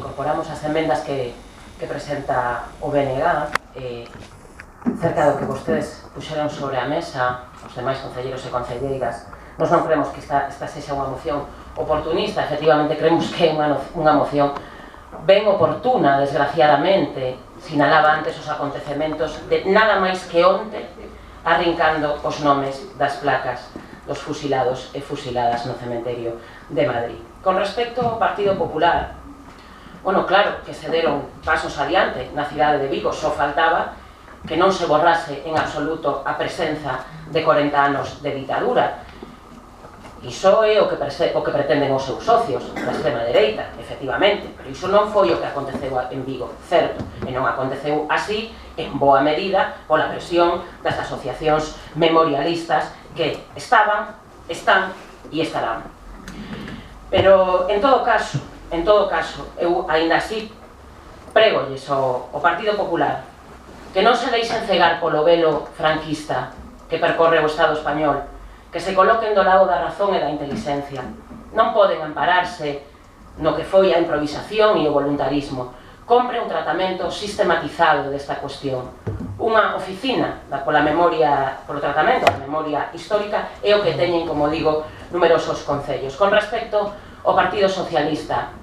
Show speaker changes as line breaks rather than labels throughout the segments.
incorporamos as emendas que presenta o BNG, cerca do que vostedes puxeron sobre a mesa, os demais concelleiros e concelleiras. Nós non creemos que esta sexa unha moción oportunista, efectivamente creemos que é unha moción ben oportuna, desgraciadamente. Sinalaba antes os acontecementos de nada máis que onte, arrincando os nomes das placas dos fusilados e fusiladas no cementerio de Madrid. Con respecto ao Partido Popular, bueno, claro que se deron pasos adiante na cidade de Vigo, só faltaba que non se borrase en absoluto a presenza de 40 anos de ditadura. Iso é o que pretenden os seus socios da extrema dereita, efectivamente, pero iso non foi o que aconteceu en Vigo, certo, e non aconteceu así en boa medida pola presión das asociacións memorialistas que estaban, están e estarán. Pero, en todo caso, eu aínda así pregolles ao Partido Popular que non se deixen cegar polo velo franquista que percorre o Estado español, que se coloquen do lado da razón e da inteligencia. Non poden ampararse no que foi a improvisación e o voluntarismo. Compre un tratamento sistematizado desta cuestión. Unha oficina polo tratamento da memoria histórica é o que teñen, como digo, numerosos concellos. Con respecto ao Partido Socialista,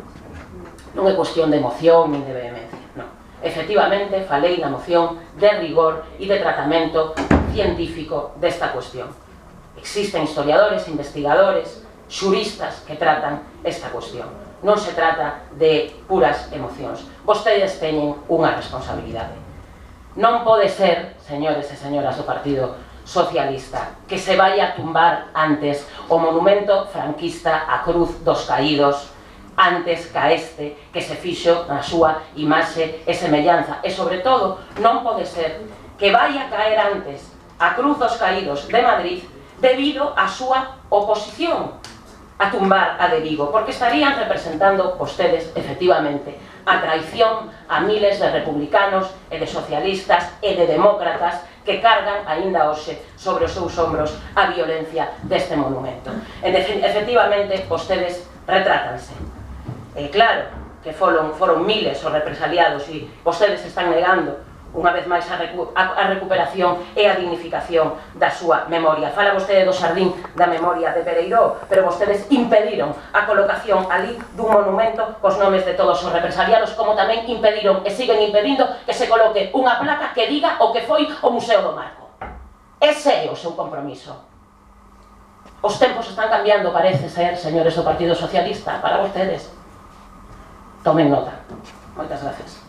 non é cuestión de emoción nin de vehemencia, non. Efectivamente, falei na moción de rigor e de tratamento científico desta cuestión. Existen historiadores, investigadores, xuristas que tratan esta cuestión. Non se trata de puras emocións. Vostedes teñen unha responsabilidade. Non pode ser, señores e señoras do Partido Socialista, que se vai a tumbar antes o monumento franquista á Cruz dos Caídos, antes ca este que se fixo na súa imaxe e semellanza. E, sobre todo, non pode ser que vai a caer antes a Cruz dos Caídos de Madrid debido á súa oposición a tumbar a de Vigo, porque estarían representando vostedes, efectivamente, a traición a miles de republicanos e de socialistas e de demócratas que cargan aínda hoxe sobre os seus ombros a violencia deste monumento. Efectivamente, vostedes retrátanse. Claro que foron miles os represaliados e vostedes están negando unha vez máis a recuperación e a dignificación da súa memoria. Fala vostede do xardín da memoria de Pereiró, pero vostedes impediron a colocación ali dun monumento cos nomes de todos os represaliados, como tamén impediron e siguen impedindo que se coloque unha placa que diga o que foi o Museo do Marco. Ese é o seu compromiso. Os tempos están cambiando, parece ser, señores do Partido Socialista, para vostedes. Tomen nota. Moitas gracias.